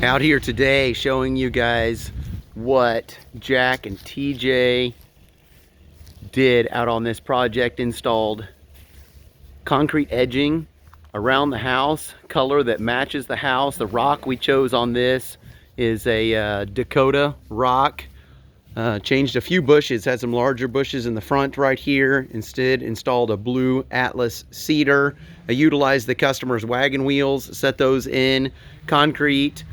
Out here today showing you guys what Jack and TJ did out on this project. Installed concrete edging around the house, color that matches the house. The rock we chose on this is a Dakota rock. Changed a few bushes, had some larger bushes in the front right here. Instead installed a blue Atlas cedar. I utilized the customer's wagon wheels, set those in concrete.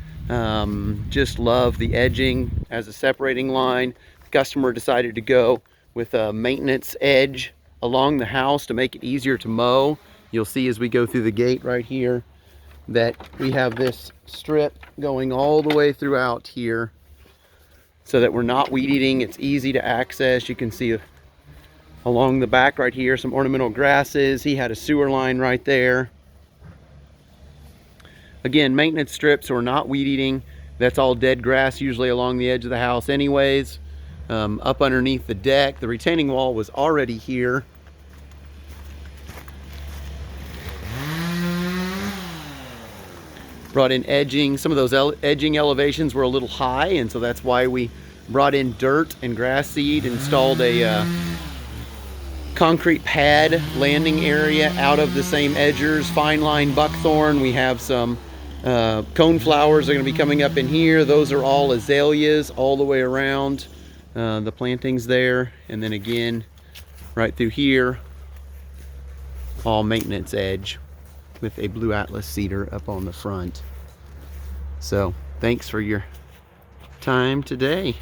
Just love the edging as a separating line. The customer decided to go with a maintenance edge along the house to make it easier to mow. You'll see as we go through the gate right here that we have this strip going all the way throughout here so that we're not weed eating. It's easy to access. You can see along the back right here some ornamental grasses. He had a sewer line right there. Again, maintenance strips, so we're not weed eating. That's all dead grass usually along the edge of the house anyways. Up underneath the deck, the retaining wall was already here. Brought in edging. Some of those edging elevations were a little high, and so that's why we brought in dirt and grass seed. Installed a concrete pad landing area out of the same edgers. Fine line buckthorn. We have some cone flowers are going to be coming up in here. Those are all azaleas all the way around the plantings there, and then again right through here all maintenance edge with a blue Atlas cedar up on the front. So thanks for your time today.